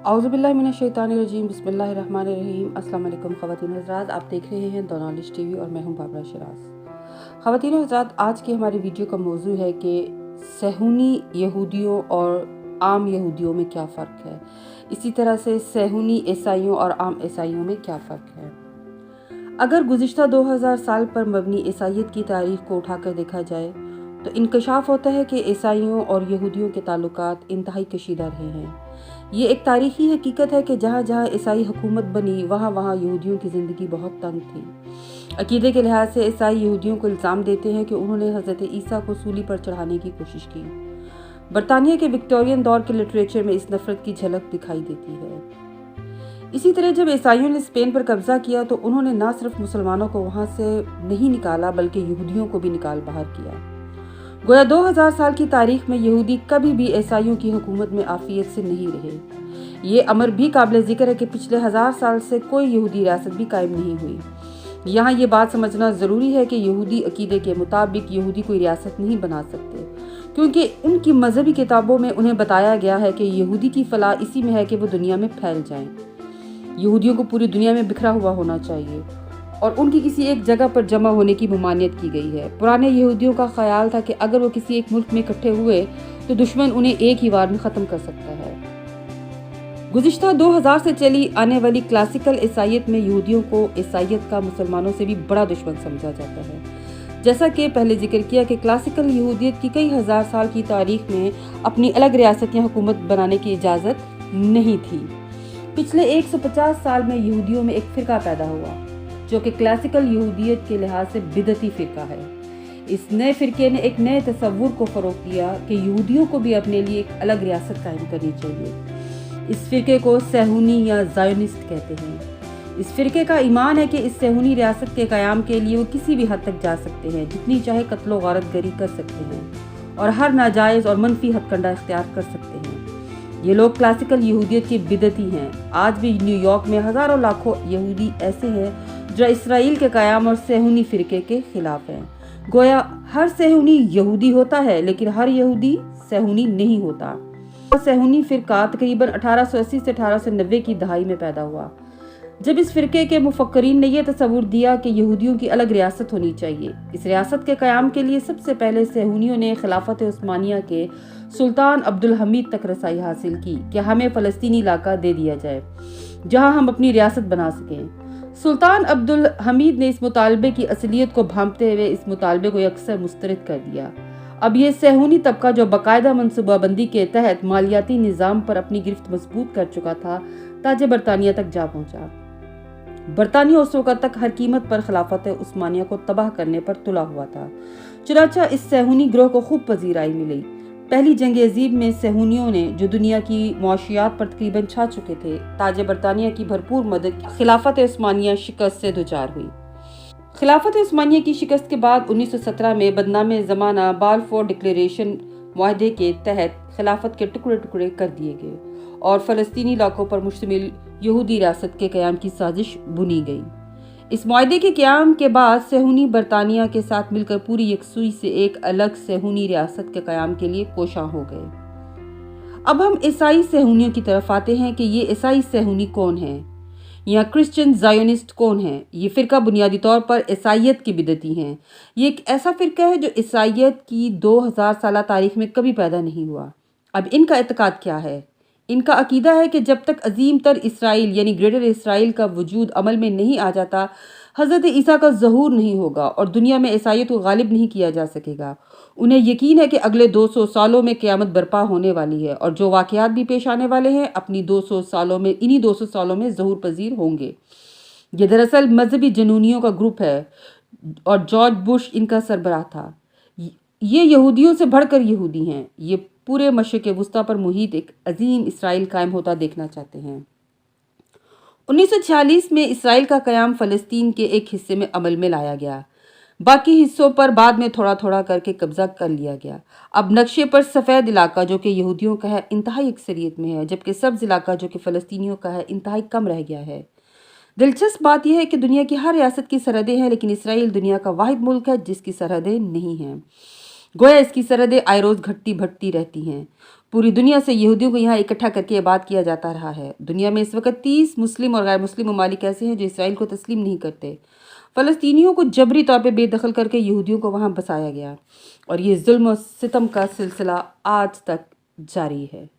औज़ुबिल्लाहि मिनश्शैतानिर्रजीम बिस्मिल्लाहिर्रहमानिर्रहीम। अस्सलाम वालेकुम ख़वातीन हज़रात, आप देख रहे हैं द नॉलेज टीवी और मैं हूं बाबरा शिराज। ख़वातीन हज़रात, आज की हमारी वीडियो का मौजू है कि सहूनी यहूदियों और आम यहूदियों में क्या फ़र्क है। इसी तरह से सहूनी ईसाइयों और आम ईसाइयों में क्या फ़र्क है। अगर गुज़िश्ता 2000 साल पर मबनी ईसाइयत की तारीख़ को उठाकर देखा जाए तो इंकशाफ होता है कि ईसाइयों और यहूदियों के ताल्लुकात इंतहाई कशीदा रहे हैं। ये एक तारीख़ी हकीकत है कि जहाँ जहाँ ईसाई हुकूमत बनी वहाँ वहाँ यहूदियों की ज़िंदगी बहुत तंग थी। अकीदे के लिहाज से ईसाई यहूदियों को इल्ज़ाम देते हैं कि उन्होंने हज़रत ईसा को सूली पर चढ़ाने की कोशिश की। बरतानिया के विक्टोरियन दौर के लिटरेचर में इस नफ़रत की झलक दिखाई देती है। इसी तरह जब ईसाइयों ने स्पेन पर कब्ज़ा किया तो उन्होंने न सिर्फ मुसलमानों को वहाँ से नहीं निकाला बल्कि यहूदियों को भी निकाल बाहर किया। गोया 2000 साल की तारीख में यहूदी कभी भी ईसाइयों की हुकूमत में आफियत से नहीं रहे। ये अमर भी काबिल ज़िक्र है कि पिछले 1000 साल से कोई यहूदी रियासत भी कायम नहीं हुई। यहाँ ये बात समझना ज़रूरी है कि यहूदी अकीदे के मुताबिक यहूदी कोई रियासत नहीं बना सकते, क्योंकि उनकी मजहबी किताबों में उन्हें बताया गया है कि यहूदी की फलाह इसी में है कि वो दुनिया में फैल जाएं। यहूदियों को पूरी दुनिया में बिखरा हुआ होना चाहिए और उनकी किसी एक जगह पर जमा होने की ममानियत की गई है। पुराने यहूदियों का ख्याल था कि अगर वो किसी एक मुल्क में इकट्ठे हुए तो दुश्मन उन्हें एक ही वार में ख़त्म कर सकता है। गुज़िश्ता 2000 से चली आने वाली क्लासिकल ईसाइयत में यहूदियों को ईसाइयत का मुसलमानों से भी बड़ा दुश्मन समझा जाता है। जैसा कि पहले जिक्र किया कि क्लासिकल यहूदियत की कई हज़ार साल की तारीख में अपनी अलग रियासत या हुकूमत बनाने की इजाज़त नहीं थी। पिछले 150 साल में यहूदियों में एक फ़िरका पैदा हुआ जो कि क्लासिकल यहूदियत के लिहाज से बिदती फ़िरका है। इस नए फ़िरके ने एक नए तसव्वुर को फ़रोग़ दिया कि यहूदियों को भी अपने लिए एक अलग रियासत कायम करनी चाहिए। इस फ़िरके को सहूनी या ज़ायोनिस्ट कहते हैं। इस फ़िरके का ईमान है कि इस सहूनी रियासत के क़याम के लिए वो किसी भी हद तक जा सकते हैं, जितनी चाहे कत्लो गारतगरी कर सकते हैं और हर नाजायज़ और मनफी हथकंडा इख्तियार कर सकते हैं। ये लोग क्लासिकल यहूदियत के बिदती हैं। आज भी न्यूयॉर्क में हज़ारों लाखों यहूदी ऐसे हैं जो इसराइल के क़याम और सहूनी फ़िरके के ख़िलाफ़ हैं। गोया हर सहूनी यहूदी होता है लेकिन हर यहूदी सहूनी नहीं होता। सहूनी फ़िरका तकरीबन 1880 से 1890 की दहाई में पैदा हुआ, जब इस फ़िरके के मुफक्करीन ने यह तसव्वुर दिया कि यहूदियों की अलग रियासत होनी चाहिए। इस रियासत के क़याम के लिए सबसे पहले सहूनियों ने खिलाफत उस्मानिया के सुल्तान अब्दुल हमीद तक रसाई हासिल की कि हमें फ़लस्तीनी इलाका दे दिया जाए जहां हम अपनी रियासत बना सकें। सुल्तान अब्दुल हमीद ने इस मुतालबे की असलियत को भांपते हुए इस मुतालबे को अक्सर मुस्तरद कर दिया। अब ये सहूनी तबका जो बाकायदा मनसूबाबंदी के तहत मालियाती निज़ाम पर अपनी गिरफ्त मजबूत कर चुका था, ताज बरतानिया तक जा पहुंचा। बरतानिया उस वक़्त तक हर कीमत पर खिलाफत उस्मानिया को तबाह करने पर तुला हुआ था। चुनांचे इस सहूनी ग्रोह को खूब पजीराई मिली। पहली जंग अजीब में सहूनियों ने, जो दुनिया की मुआशियात पर तकरीबन छा चुके थे, ताज बरतानिया की भरपूर मदद की। खिलाफत उस्मानिया शिकस्त से दुचार हुई। खिलाफत उस्मानिया की शिकस्त के बाद 1917 में बदनाम ज़माना बालफोर डिक्लेरेशन मुआहदे के तहत खिलाफत के टुकड़े टुकड़े कर दिए गए और फ़लस्तीनी इलाकों पर मुश्तमिल यहूदी रियासत के क़याम की साजिश बुनी गई। इस मुआहदे के क़याम के बाद सहूनी बरतानिया के साथ मिलकर पूरी यकसुई से एक अलग सहूनी रियासत के क़याम के लिए कोशां हो गए। अब हम ईसाई सहूनियों की तरफ आते हैं कि ये ईसाई सहूनी कौन हैं या क्रिश्चियन ज़ायोनिस्ट कौन हैं। ये फ़िरका बुनियादी तौर पर ईसाइयत की बिदती हैं। ये एक ऐसा फ़िरका है जो ईसाइयत की 2000 साला तारीख़ में कभी पैदा नहीं हुआ। अब इनका एतकाद क्या है? इनका अकीदा है कि जब तक अजीम तर इसराइल यानी ग्रेटर इसराइल का वजूद अमल में नहीं आ जाता, हज़रत ईसा का ज़हूर नहीं होगा और दुनिया में ईसाइयत को गालिब नहीं किया जा सकेगा। उन्हें यकीन है कि अगले 200 सालों में क़यामत बर्पा होने वाली है और जो वाक़यात भी पेश आने वाले हैं अपनी 200 सालों में इन्हीं 200 सालों में ज़हूर पजीर होंगे। ये दरअसल मजहबी जनूनियों का ग्रुप है और जॉर्ज बुश इनका सरबराह था। ये यहूदियों से बढ़कर यहूदी हैं। ये पूरे मशरिक़ वुस्ता पर मुहित एक अजीम इसराइल कायम होता देखना चाहते हैं। 1946 में इसराइल का क़याम फ़लस्तीन के एक हिस्से में अमल में लाया गया। बाकी हिस्सों पर बाद में थोड़ा थोड़ा करके कब्जा कर लिया गया। अब नक्शे पर सफ़ेद इलाका जो कि यहूदियों का है इंतहाई अक्सरियत में है, जबकि सब्ज़ इलाका जो कि फ़लस्तीनियों का है इंतहाई कम रह गया है। दिलचस्प बात यह है कि दुनिया की हर रियासत की सरहदें हैं, लेकिन इसराइल दुनिया का वाहिद मुल्क है जिसकी सरहदें नहीं हैं। गोया इसकी सरहदें आए रोज़ घटती बढ़ती रहती हैं। पूरी दुनिया से यहूदियों को यहाँ इकट्ठा करके आबाद किया जाता रहा है। दुनिया में इस वक्त 30 मुस्लिम और गैर मुस्लिम ममालिक ऐसे हैं जो इसराइल को तस्लीम नहीं करते। फ़लस्तीनियों को जबरी तौर पे बेदखल करके यहूदियों को वहाँ बसाया गया और ये जुल्म और सितम का सिलसिला आज तक जारी है।